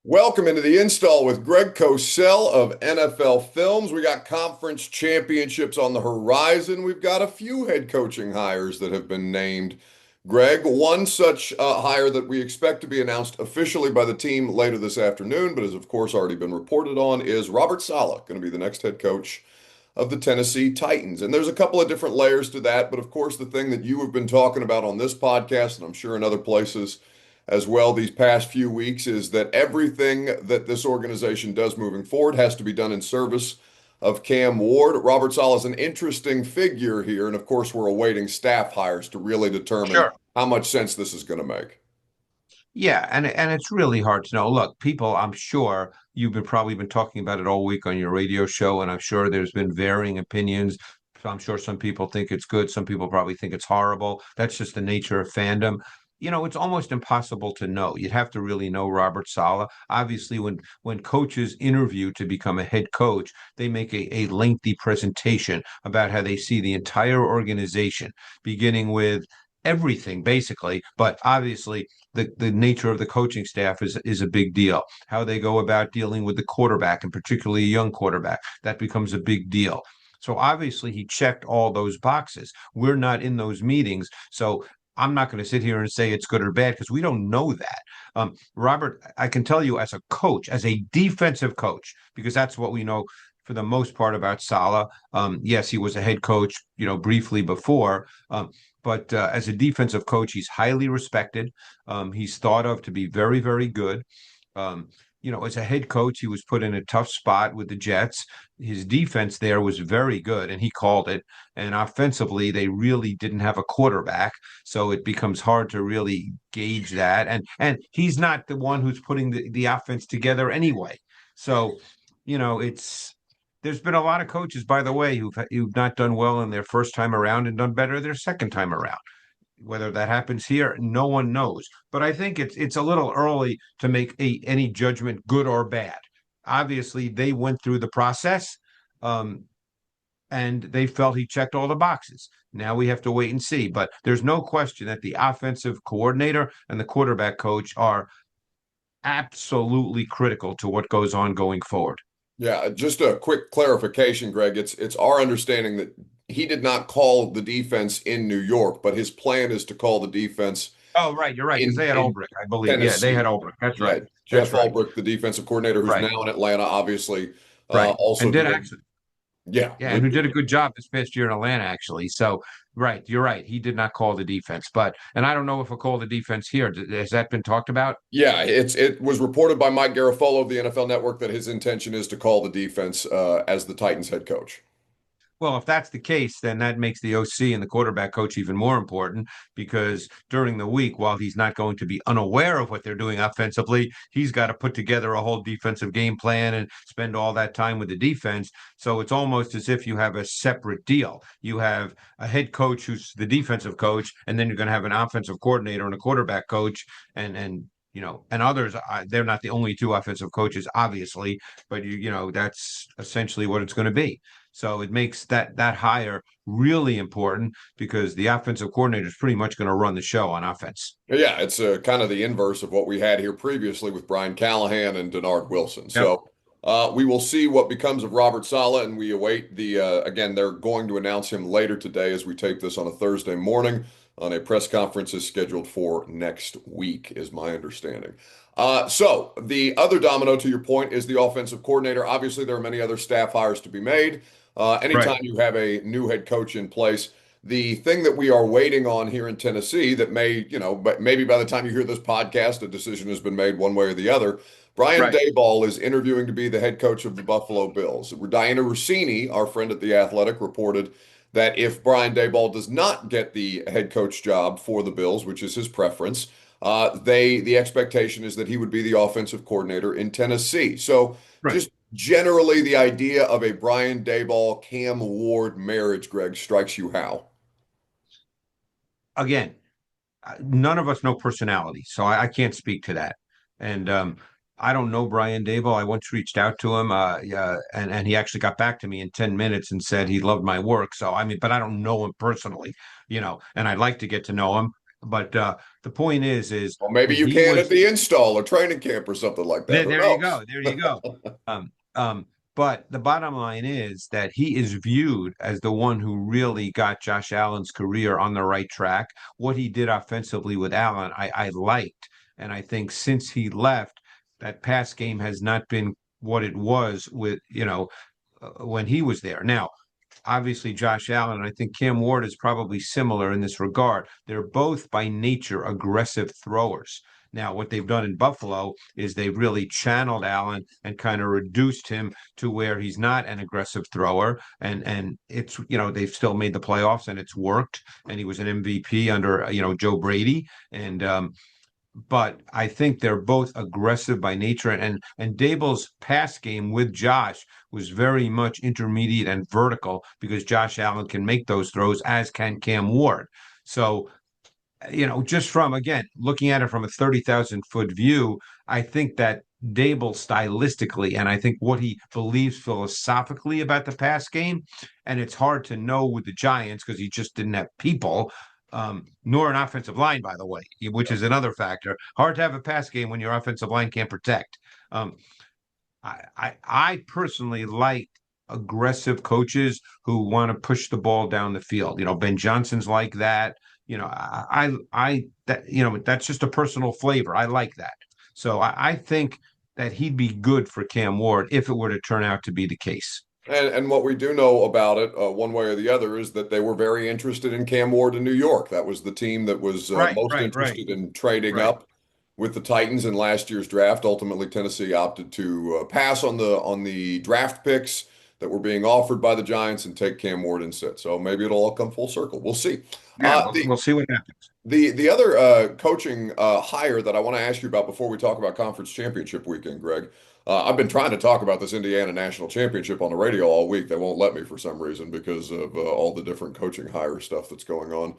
Welcome into the install with Greg Cosell of NFL Films. We got conference championships on the horizon. We've got a few head coaching hires that have been named. Greg, one such hire that we expect to be announced officially by the team later this afternoon, but has of course already been reported on, is Robert Saleh, going to be the next head coach of the Tennessee Titans. And there's a couple of different layers to that, but of course the thing that you have been talking about on this podcast, and I'm sure in other places as well these past few weeks, is that everything that this organization does moving forward has to be done in service of Cam Ward. Robert Saleh is an interesting figure here, and of course we're awaiting staff hires to really determine Sure. how much sense this is going to make. Yeah, and it's really hard to know. Look, people, I'm sure you've been probably been talking about it all week on your radio show, and I'm sure there's been varying opinions. So I'm sure some people think it's good, some people probably think it's horrible. That's just the nature of fandom. It's almost impossible to know. You'd have to really know Robert Saleh. Obviously, when coaches interview to become a head coach, they make a lengthy presentation about how they see the entire organization, beginning with everything basically, but obviously the nature of the coaching staff is a big deal. How they go about dealing with the quarterback, and particularly a young quarterback, that becomes a big deal. So obviously he checked all those boxes. We're not in those meetings, so I'm not going to sit here and say it's good or bad because we don't know that. Robert, I can tell you as a coach, as a defensive coach, because that's what we know for the most part about Saleh. Yes, he was a head coach, briefly before. But as a defensive coach, he's highly respected. He's thought of to be very, very good. Um, as a head coach, he was put in a tough spot with the Jets. His defense there was very good, and he called it. And offensively, they really didn't have a quarterback, so it becomes hard to really gauge that. And he's not the one who's putting the offense together anyway. So, it's there's been a lot of coaches, by the way, who've not done well in their first time around and done better their second time around. Whether that happens here, no one knows. But I think it's a little early to make any judgment, good or bad. Obviously, they went through the process, um, and they felt he checked all the boxes. Now we have to wait and see. But there's no question that the offensive coordinator and the quarterback coach are absolutely critical to what goes on going forward. Yeah, just a quick clarification, Greg. It's our understanding that he did not call the defense in New York, but his plan is to call the defense Oh, right. You're right. Because they had in Ulbrich, I believe. Yeah, they had Tennessee. Ulbrich. That's Yeah, right. Jeff That's right. Ulbrich, the defensive coordinator, who's Right. now in Atlanta, obviously, Right. also And did doing. actually, Yeah, yeah, and who did a good job this past year in Atlanta, actually. So, right. You're right. He did not call the defense. And I don't know if he'll call the defense here. Has that been talked about? yeah. It was reported by Mike Garafolo of the NFL Network that his intention is to call the defense as the Titans head coach. Well, if that's the case, then that makes the OC and the quarterback coach even more important because during the week, while he's not going to be unaware of what they're doing offensively, he's got to put together a whole defensive game plan and spend all that time with the defense. So it's almost as if you have a separate deal. You have a head coach who's the defensive coach, and then you're going to have an offensive coordinator and a quarterback coach, and others. They're not the only two offensive coaches, obviously, but that's essentially what it's going to be. So it makes that hire really important because the offensive coordinator is pretty much going to run the show on offense. Yeah, it's kind of the inverse of what we had here previously with Brian Callahan and Denard Wilson. Yep. So we will see what becomes of Robert Saleh, and we await again, they're going to announce him later today as we tape this on a Thursday morning on a press conference is scheduled for next week, is my understanding. So the other domino to your point is the offensive coordinator. Obviously, there are many other staff hires to be made. Right. Anytime you have a new head coach in place, the thing that we are waiting on here in Tennessee that may, but maybe by the time you hear this podcast, a decision has been made one way or the other. Brian Right. Daboll is interviewing to be the head coach of the Buffalo Bills. Diana Rossini, our friend at The Athletic, reported that if Brian Daboll does not get the head coach job for the Bills, which is his preference, the expectation is that he would be the offensive coordinator in Tennessee. So Right. just generally the idea of a Brian Daboll Cam Ward marriage, Greg, strikes you how? Again, none of us know personality, so I can't speak to that. And I don't know Brian Dable. I once reached out to him, yeah, and he actually got back to me in 10 minutes and said he loved my work. So I mean, but I don't know him personally, and I'd like to get to know him. But the point is Well, maybe when you he can at was the install or training camp or something like that. there, Who there you knows? go. There you go. Um, but the bottom line is that he is viewed as the one who really got Josh Allen's career on the right track. What he did offensively with Allen, I liked. And I think since he left, that pass game has not been what it was with, when he was there. Now, obviously Josh Allen, and I think Cam Ward is probably similar in this regard. They're both by nature aggressive throwers. Now, what they've done in Buffalo is they've really channeled Allen and kind of reduced him to where he's not an aggressive thrower. And it's, they've still made the playoffs and it's worked. And he was an MVP under, Joe Brady. And but I think they're both aggressive by nature. And Dable's pass game with Josh was very much intermediate and vertical because Josh Allen can make those throws, as can Cam Ward. So, just from again looking at it from a 30,000 foot view, I think that Dable stylistically, and I think what he believes philosophically about the pass game, and it's hard to know with the Giants because he just didn't have people, nor an offensive line, by the way, which is another factor. Hard to have a pass game when your offensive line can't protect. Um, I personally like aggressive coaches who want to push the ball down the field. Ben Johnson's like that. That's just a personal flavor. I like that. So I think that he'd be good for Cam Ward if it were to turn out to be the case. And what we do know about it, one way or the other, is that they were very interested in Cam Ward in New York. That was the team that was Right, most right, right, interested in trading right. up with the Titans in last year's draft. Ultimately, Tennessee opted to pass on the draft picks that were being offered by the Giants and take Cam Ward instead. So maybe it'll all come full circle. We'll see. Yeah, The we'll see what happens. the other coaching hire that I want to ask you about before we talk about conference championship weekend, Greg. I've been trying to talk about this Indiana national championship on the radio all week. They won't let me for some reason because of all the different coaching hire stuff that's going on.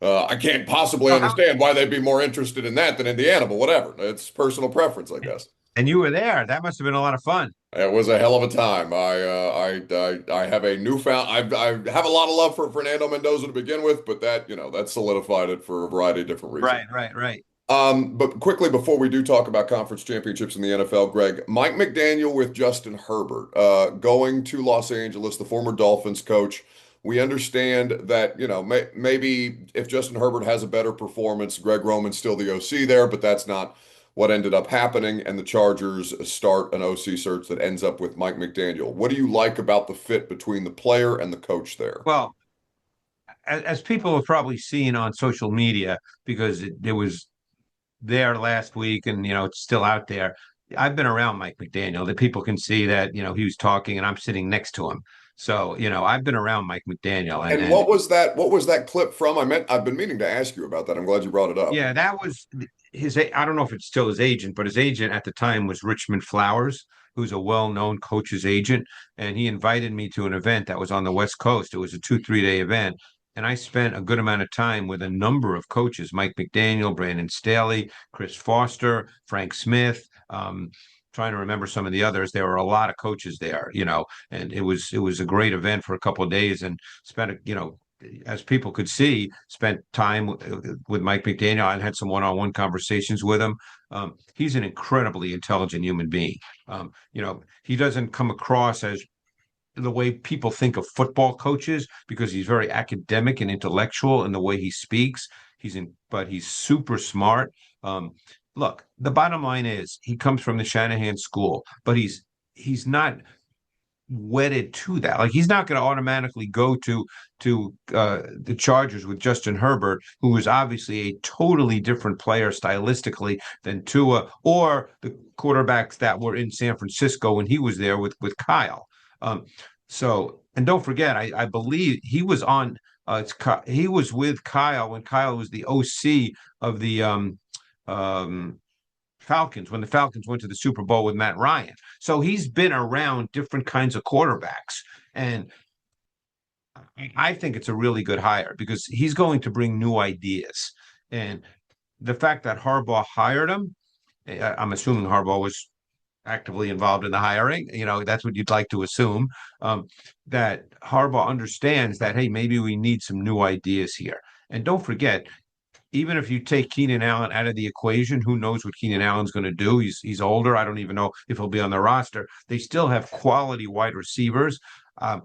I can't possibly Well, how, understand why they'd be more interested in that than Indiana, but whatever. It's personal preference, I guess. and you were there. That must have been a lot of fun. It was a hell of a time. I have a newfound I have a lot of love for Fernando Mendoza to begin with, but that solidified it for a variety of different reasons. Right, right, right. But quickly before we do talk about conference championships in the NFL, Greg, Mike McDaniel with Justin Herbert going to Los Angeles, the former Dolphins coach. We understand that, maybe if Justin Herbert has a better performance, Greg Roman's still the OC there, but that's not what ended up happening. And the Chargers start an OC search that ends up with Mike McDaniel. What do you like about the fit between the player and the coach there? Well, as people have probably seen on social media, because it was there last week and it's still out there. I've been around Mike McDaniel. That people can see that he was talking and I'm sitting next to him. So I've been around Mike McDaniel and And and what was that clip from? I've been meaning to ask you about that. I'm glad you brought it up. yeah, that was his. I don't know if it's still his agent, but his agent at the time was Richmond Flowers, who's a well-known coach's agent, and he invited me to an event that was on the West Coast. It was a 2, 3 day event, and I spent a good amount of time with a number of coaches: Mike McDaniel, Brandon Staley, Chris Foster, Frank Smith. Trying to remember some of the others. There were a lot of coaches there, and it was a great event for a couple of days, and spent as people could see, spent time with Mike McDaniel and had some one-on-one conversations with him. He's an incredibly intelligent human being. He doesn't come across as the way people think of football coaches because he's very academic and intellectual in the way he speaks. But he's super smart. Look, the bottom line is he comes from the Shanahan school, but he's not wedded to that. Like he's not going to automatically go to the Chargers with Justin Herbert, who is obviously a totally different player stylistically than Tua or the quarterbacks that were in San Francisco when he was there with Kyle. And don't forget, I believe he was on. He was with Kyle when Kyle was the OC of the um, Falcons when the Falcons went to the Super Bowl with Matt Ryan. So he's been around different kinds of quarterbacks. And I think it's a really good hire because he's going to bring new ideas. And the fact that Harbaugh hired him, I'm assuming Harbaugh was actively involved in the hiring. That's what you'd like to assume. That Harbaugh understands that, hey, maybe we need some new ideas here. And don't forget, even if you take Keenan Allen out of the equation, who knows what Keenan Allen's going to do? He's older. I don't even know if he'll be on the roster. They still have quality wide receivers. Um,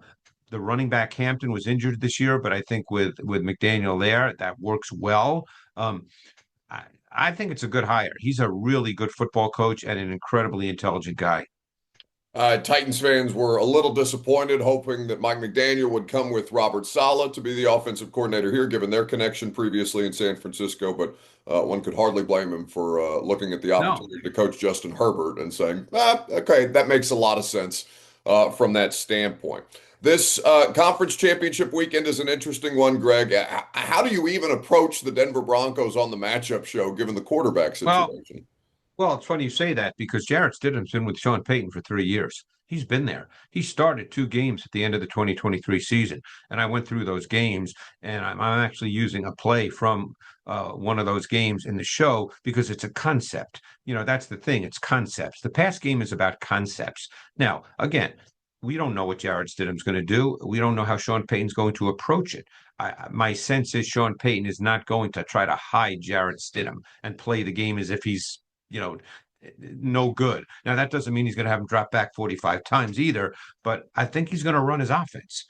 the running back Hampton was injured this year, but I think with McDaniel there, that works well. Um, I, I think it's a good hire. He's a really good football coach and an incredibly intelligent guy. Titans fans were a little disappointed, hoping that Mike McDaniel would come with Robert Saleh to be the offensive coordinator here, given their connection previously in San Francisco. But one could hardly blame him for looking at the No. opportunity to coach Justin Herbert and saying, okay, that makes a lot of sense from that standpoint. This conference championship weekend is an interesting one, Greg. How do you even approach the Denver Broncos on the matchup show, given the quarterback Well, situation? Well, it's funny you say that because Jarrett Stidham's been with Sean Payton for 3 years. He's been there. He started two games at the end of the 2023 season, and I went through those games, and I'm actually using a play from one of those games in the show because it's a concept. That's the thing. It's concepts. The past game is about concepts. Now, again, we don't know what Jarrett Stidham's going to do. We don't know how Sean Payton's going to approach it. My sense is Sean Payton is not going to try to hide Jarrett Stidham and play the game as if he's you know, no good. Now, that doesn't mean he's going to have him drop back 45 times either, but I think he's going to run his offense.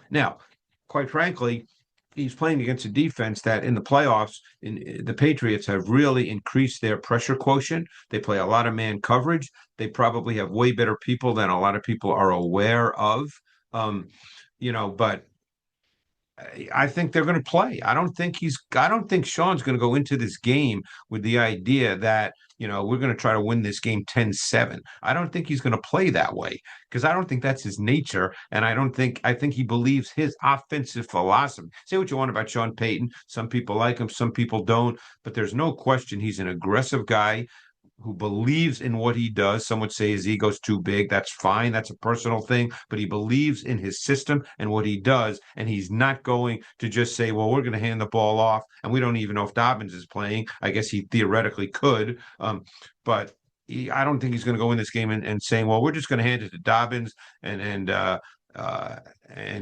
Now, quite frankly, he's playing against a defense that in the playoffs, the Patriots have really increased their pressure quotient. They play a lot of man coverage. They probably have way better people than a lot of people are aware of. But I think they're going to play. I don't think Sean's going to go into this game with the idea that, we're going to try to win this game 10-7. I don't think he's going to play that way because I don't think that's his nature. And I think he believes his offensive philosophy. Say what you want about Sean Payton. Some people like him, some people don't, but there's no question he's an aggressive guy who believes in what he does. Some would say his ego's too big. That's fine. That's a personal thing. But he believes in his system and what he does. And he's not going to just say, well, we're going to hand the ball off. And we don't even know if Dobbins is playing. I guess he theoretically could. But I don't think he's going to go in this game and saying, well, we're just going to hand it to Dobbins and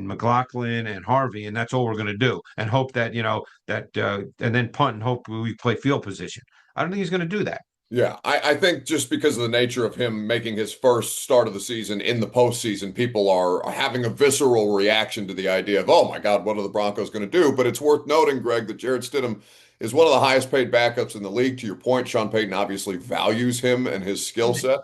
McLaughlin and Harvey, and that's all we're going to do, and hope that and then punt and hope we play field position. I don't think he's going to do that. Yeah, I think just because of the nature of him making his first start of the season in the postseason, people are having a visceral reaction to the idea of, oh my God, what are the Broncos going to do? But it's worth noting, Greg, that Jarrett Stidham is one of the highest paid backups in the league. To your point, Sean Payton obviously values him and his skill set.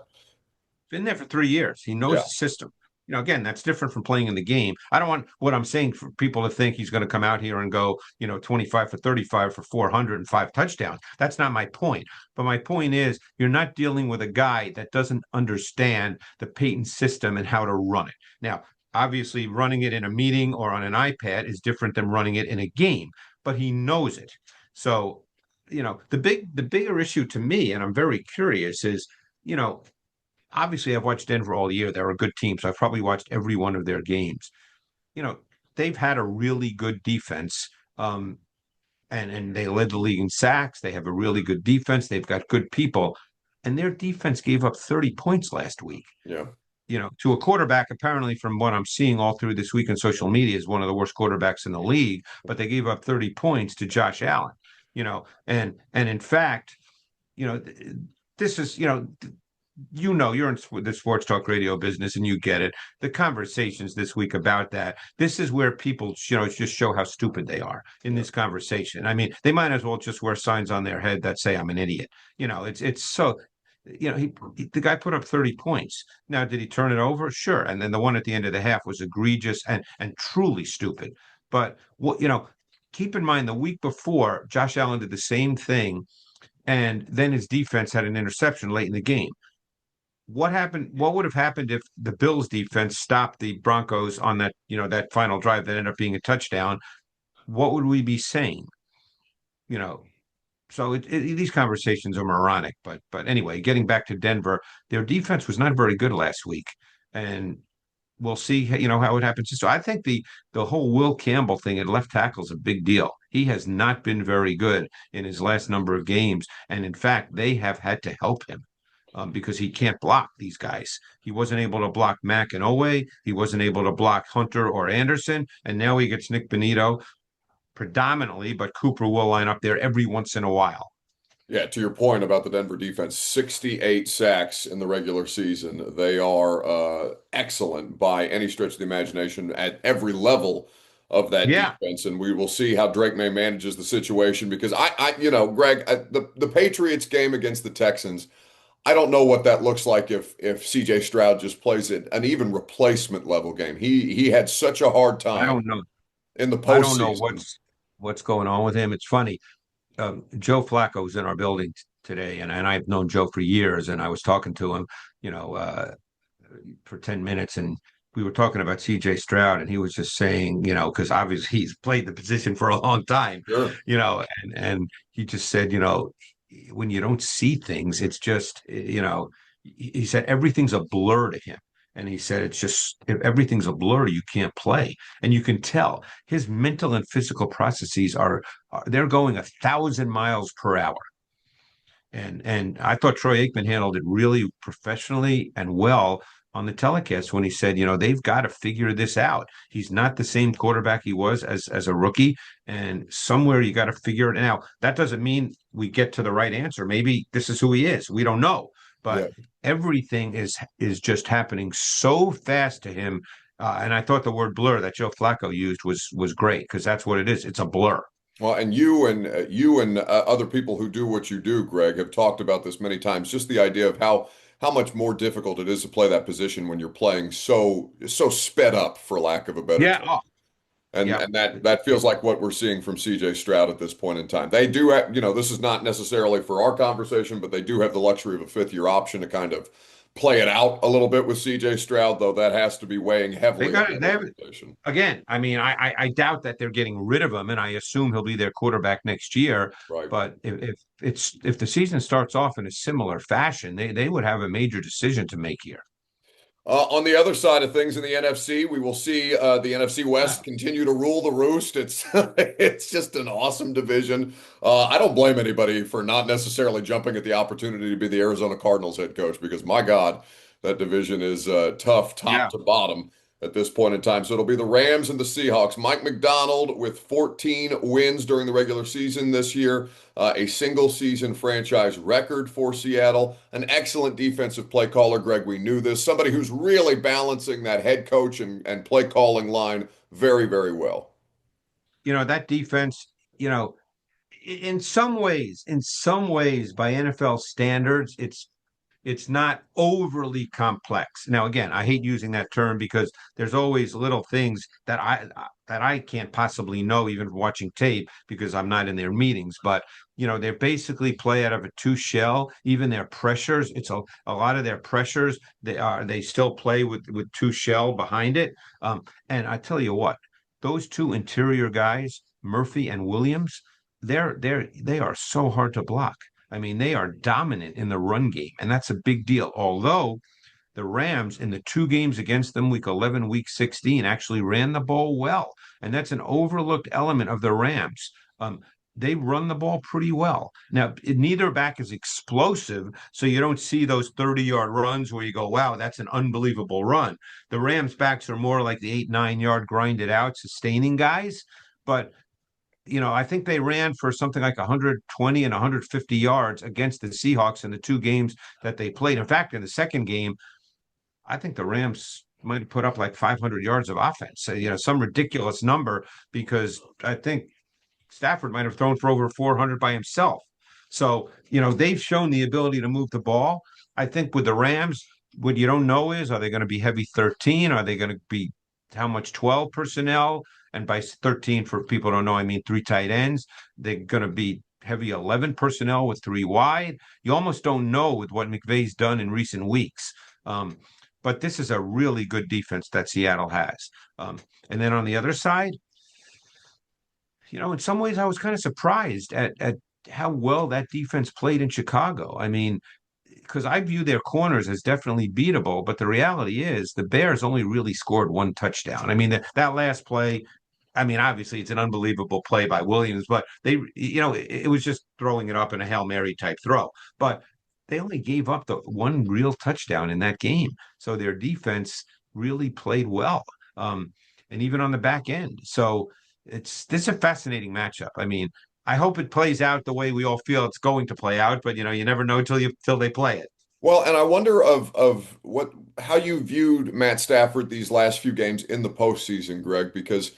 Been there for 3 years. He knows Yeah. the system. Again, that's different from playing in the game. I don't want what I'm saying for people to think he's going to come out here and go, 25 for 35 for 405 touchdowns. That's not my point. But my point is, you're not dealing with a guy that doesn't understand the Peyton system and how to run it. Now, obviously, running it in a meeting or on an iPad is different than running it in a game, but he knows it. So, the bigger issue to me, and I'm very curious, is, you know, obviously I've watched Denver all year. They're a good team, so I've probably watched every one of their games. You know, they've had a really good defense, and they led the league in sacks. They have a really good defense. They've got good people, and their defense gave up 30 points last week. Yeah. To a quarterback, apparently from what I'm seeing all through this week on social media, is one of the worst quarterbacks in the league. But they gave up 30 points to Josh Allen. And in fact, you know, this is you're in the sports talk radio business and you get it. The conversations this week about that, this is where people, just show how stupid they are in Yeah. this conversation. I mean, they might as well just wear signs on their head that say I'm an idiot. It's so, the guy put up 30 points. Now, did he turn it over? Sure. And then the one at the end of the half was egregious and truly stupid. But keep in mind the week before, Josh Allen did the same thing, and then his defense had an interception late in the game. What happened? What would have happened if the Bills defense stopped the Broncos on that final drive that ended up being a touchdown? What would we be saying? You know, so these conversations are moronic. But anyway, getting back to Denver, their defense was not very good last week, and we'll see. How it happens. So I think the whole Will Campbell thing at left tackle is a big deal. He has not been very good in his last number of games, and in fact, they have had to help him because he can't block these guys. He wasn't able to block Mack and Owe. He wasn't able to block Hunter or Anderson, and now he gets Nick Benito. predominantly, but Cooper will line up there every once in a while. Yeah, to your point about the Denver defense, 68 sacks in the regular season. They are excellent by any stretch of the imagination at every level of that Yeah, defense, and we will see how Drake May manages the situation because Greg, the Patriots game against the Texans, I don't know what that looks like if CJ Stroud just plays it an even replacement level game. He had such a hard I time don't know. in the I don't know postseason. what's going on with him. It's funny. Joe Flacco was in our building today, and I've known Joe for years, and I was talking to him, you know, for 10 minutes, and we were talking about CJ Stroud, and he was just saying, because obviously he's played the position for a long time, Sure. and he just said, when you don't see things, it's just, he said everything's a blur to him. And he said, it's just, if everything's a blur, you can't play. And you can tell his mental and physical processes they're going 1,000 miles per hour. And I thought Troy Aikman handled it really professionally and well on the telecast when he said, they've got to figure this out. He's not the same quarterback he was as a rookie, and somewhere you got to figure it out. That doesn't mean we get to the right answer. Maybe this is who he is. We don't know, Yeah. but everything is just happening so fast to him. And I thought the word blur that Joe Flacco used was great because that's what it is. It's a blur. Well, and you and other people who do what you do, Greg, have talked about this many times. Just the idea of how much more difficult it is to play that position when you're playing so sped up, for lack of a better Yeah. term. Oh, And yeah. and that feels like what we're seeing from CJ Stroud at this point in time. They do have, this is not necessarily for our conversation, but they do have the luxury of a fifth year option to kind of play it out a little bit with CJ Stroud, though that has to be weighing They heavily on got it. that They have organization. again. I mean, I doubt that they're getting rid of him, and I assume he'll be their quarterback next year. Right. But if the season starts off in a similar fashion, they would have a major decision to make here. On the other side of things in the NFC, we will see the NFC Yeah. West continue to rule the roost. It's it's just an awesome division. I don't blame anybody for not necessarily jumping at the opportunity to be the Arizona Cardinals head coach because my God, that division is tough top Yeah. to bottom at this point in time. So it'll be the Rams and the Seahawks. Mike McDonald with 14 wins during the regular season this year, a single season franchise record for Seattle. An excellent defensive play caller, Greg. We knew this. Somebody who's really balancing that head coach and play calling line very, very well. That defense. In some ways, by NFL standards, it's not overly complex. Now, again, I hate using that term because there's always little things that I can't possibly know even watching tape because I'm not in their meetings. But they basically play out of a two shell. Even their pressures, it's a lot of their pressures. They still play with two shell behind it. And I tell you what, those two interior guys, Murphy and Williams, they are so hard to block. I mean, they are dominant in the run game, and that's a big deal. Although the Rams in the two games against them, week 11, week 16, actually ran the ball well. And that's an overlooked element of the Rams. They run the ball pretty well. Now, neither back is explosive, so you don't see those 30-yard runs where you go, wow, that's an unbelievable run. The Rams backs are more like the 8, 9 yard grinded out, sustaining guys. But I think they ran for something like 120 and 150 yards against the Seahawks in the two games that they played. In fact, in the second game, I think the Rams might have put up like 500 yards of offense, some ridiculous number because I think Stafford might have thrown for over 400 by himself. So, they've shown the ability to move the ball. I think with the Rams, what you don't know is are they going to be heavy 13? Are they going to be how much 12 personnel? And by 13, for people who don't know, I mean three tight ends. They're going to be heavy 11 personnel with three wide. You almost don't know with what McVay's done in recent weeks. But this is a really good defense that Seattle has. And then on the other side, in some ways, I was kind of surprised at how well that defense played in Chicago. I mean, because I view their corners as definitely beatable, but the reality is the Bears only really scored one touchdown. I mean, that last play, I mean, obviously it's an unbelievable play by Williams, but it was just throwing it up in a Hail Mary type throw. But they only gave up the one real touchdown in that game. So their defense really played well. And even on the back end. So this is a fascinating matchup. I mean, I hope it plays out the way we all feel it's going to play out, but you never know till they play it. Well, and I wonder of what how you viewed Matt Stafford these last few games in the postseason, Greg, because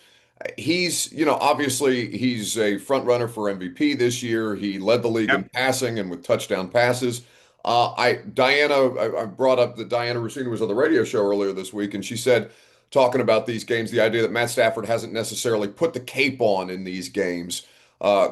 he's, obviously he's a front runner for MVP this year. He led the league in Yep. passing and with touchdown passes. I brought up that Diana Rossini was on the radio show earlier this week, and she said, talking about these games, the idea that Matt Stafford hasn't necessarily put the cape on in these games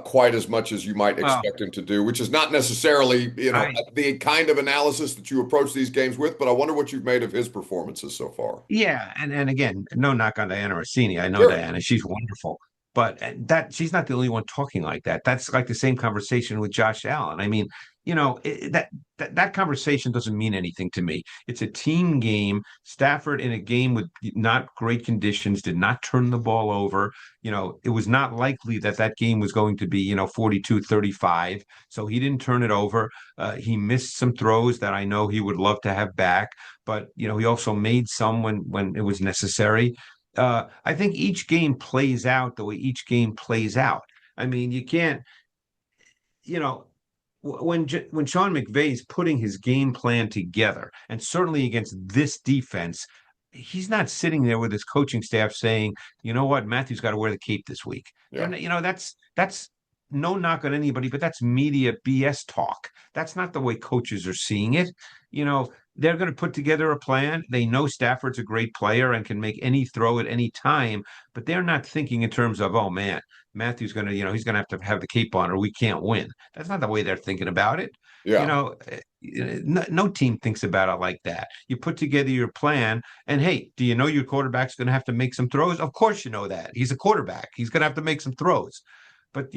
quite as much as you might Well, expect him to do, which is not necessarily, I the kind of analysis that you approach these games with, but I wonder what you've made of his performances so far. Yeah, and again, no knock on Diana Rossini. I know Sure. Diana; she's wonderful, but that she's not the only one talking like that. That's like the same conversation with Josh Allen. I mean, that conversation doesn't mean anything to me. It's a team game. Stafford in a game with not great conditions did not turn the ball over. It was not likely that that game was going to be 42-35. So he didn't turn it over. He missed some throws that I know he would love to have back, but he also made some when it was necessary. I think each game plays out the way each game plays out. I mean, you can't, you know, when Sean McVay is putting his game plan together, and certainly against this defense, he's not sitting there with his coaching staff saying, "You know what, Matthew's got to wear the cape this week." They're Yeah. not, that's no knock on anybody, but that's media BS talk. That's not the way coaches are seeing it. They're going to put together a plan. They know Stafford's a great player and can make any throw at any time, but they're not thinking in terms of, "Oh man, Matthew's going to, he's going to have the cape on or we can't win." That's not the way they're thinking about it. You Yeah. know, no team thinks about it like that. You put together your plan, and hey, do you know your quarterback's going to have to make some throws? Of course, you know that. He's a quarterback. He's going to have to make some throws. But,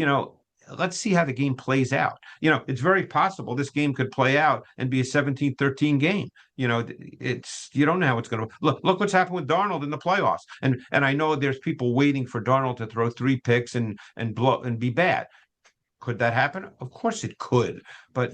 let's see how the game plays out. It's very possible this game could play out and be a 17-13 game. You don't know how it's going to look what's happened with Darnold in the playoffs. And I know there's people waiting for Darnold to throw 3 picks and blow and be bad. Could that happen? Of course it could. But,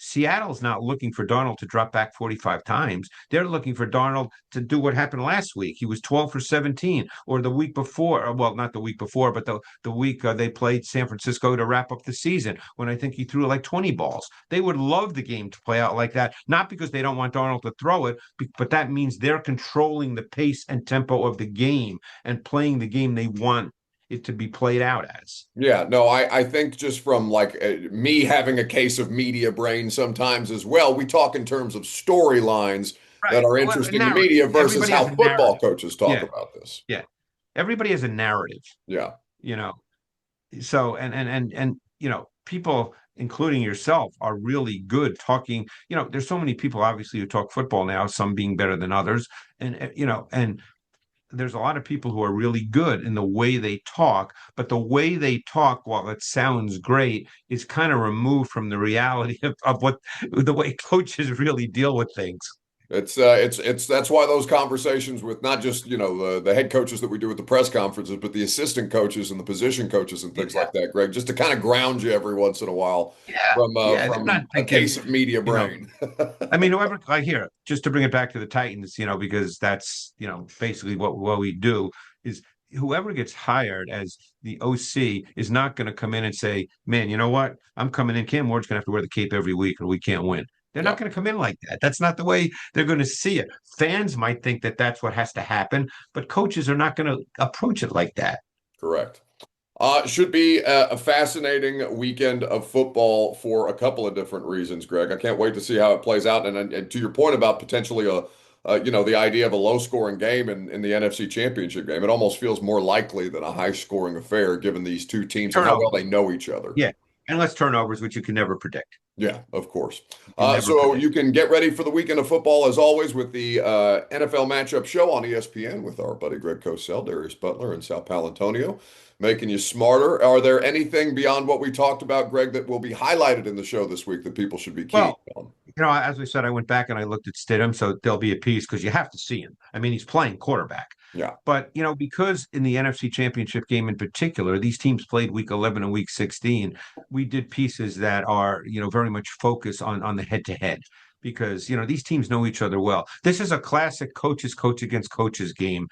Seattle's not looking for Darnold to drop back 45 times. They're looking for Darnold to do what happened last week. He was 12 for 17, or the week before, well, not the week before, but the week they played San Francisco to wrap up the season, when I think he threw like 20 balls. They would love the game to play out like that, not because they don't want Darnold to throw it, but that means they're controlling the pace and tempo of the game and playing the game they want it to be played out as. Yeah, no, I think just from like me having a case of media brain sometimes as well, we talk in terms of storylines that Right. are Well, a interesting to narrative. media versus Everybody has how a football narrative. coaches talk Yeah. about this. Yeah. Everybody has a narrative, Yeah, you know. So people, including yourself, are really good talking. There's so many people obviously who talk football now, some being better than others. And there's a lot of people who are really good in the way they talk, but the way they talk, while it sounds great, is kind of removed from the reality of what the way coaches really deal with things. it's that's why those conversations with not just the head coaches that we do at the press conferences, but the assistant coaches and the position coaches and things Yeah. like that, Greg, just to kind of ground you every once in a while Yeah. from Yeah. They're not from a thinking, case of media you know, brain. I mean, whoever I hear, just to bring it back to the Titans, because that's, basically what we do is whoever gets hired as the OC is not going to come in and say, "Man, you know what? I'm coming in. Cam Ward's going to have to wear the cape every week or we can't win." They're not Yeah, going to come in like that. That's not the way they're going to see it. Fans might think that that's what has to happen, but coaches are not going to approach it like that. correct. Should be a fascinating weekend of football for a couple of different reasons, Greg. I can't wait to see how it plays out. And to your point about potentially the idea of a low-scoring game in the NFC Championship game, it almost feels more likely than a high-scoring affair given these two teams and how well they Turnovers. know each other. Yeah. And less turnovers, which you can never predict. Yeah, of course. You can never So predict. you can get ready for the weekend of football as always with the NFL Matchup Show on ESPN with our buddy Greg Cosell, Darius Butler, and Sal Palantonio, making you smarter. Are there anything beyond what we talked about, Greg, that will be highlighted in the show this week that people should be keying Well, on? as we said, I went back and I looked at Stidham, so there'll be a piece because you have to see him. I mean, he's playing quarterback. Yeah, But, because in the NFC Championship game in particular, these teams played week 11 and week 16, we did pieces that are, very much focused on the head to head because, these teams know each other well. This is a classic coaches coach against coaches game.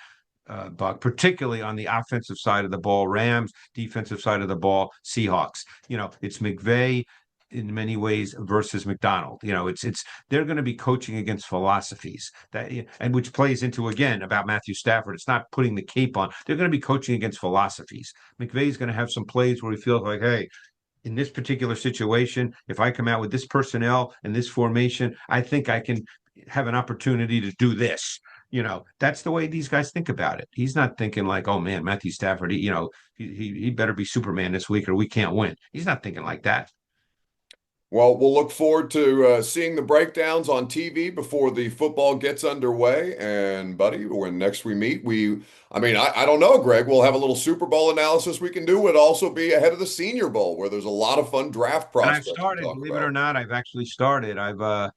Buck, particularly on the offensive side of the ball, Rams, defensive side of the ball, Seahawks. It's McVay in many ways versus McDonald. It's they're going to be coaching against philosophies and which plays into again about Matthew Stafford. It's not putting the cape on. They're going to be coaching against philosophies. McVay's going to have some plays where he feels like, hey, in this particular situation, if I come out with this personnel and this formation, I think I can have an opportunity to do this. That's the way these guys think about it. He's not thinking like, oh man, Matthew Stafford, he better be Superman this week or we can't win. He's not thinking like that. Well, we'll look forward to seeing the breakdowns on TV before the football gets underway. And buddy, when next we meet, I don't know, Greg, we'll have a little Super Bowl analysis we can do. Would also be ahead of the Senior Bowl, where there's a lot of fun draft And I've prospects to started, talk believe it or about. not, I've actually started. I've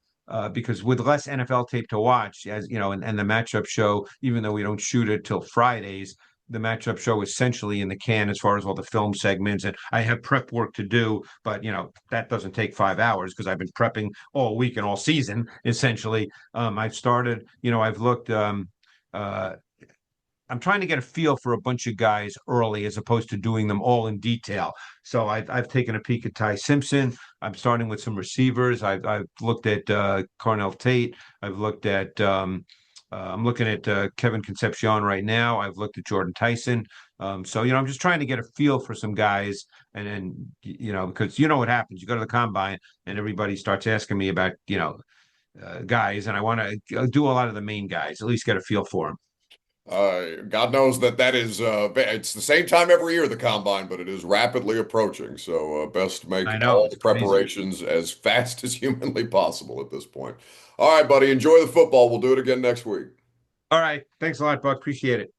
because with less NFL tape to watch, as you know, and the matchup show, even though we don't shoot it till Fridays, the matchup show essentially in the can as far as all the film segments. And I have prep work to do, but that doesn't take 5 hours because I've been prepping all week and all season essentially. I've started, I've looked. Uh, I'm trying to get a feel for a bunch of guys early as opposed to doing them all in detail. So I've taken a peek at Ty Simpson. I'm starting with some receivers. I've looked at Cornell Tate. I've looked at I'm looking at Kevin Concepcion right now. I've looked at Jordan Tyson. So I'm just trying to get a feel for some guys, and then because you know what happens. You go to the combine, and everybody starts asking me about guys, and I want to do a lot of the main guys, at least get a feel for them. God knows that is it's the same time every year, the combine, but it is rapidly approaching. So best make I know all it's the crazy. preparations as fast as humanly possible at this point. All right, buddy, enjoy the football. We'll do it again next week. All right. Thanks a lot, Buck. Appreciate it.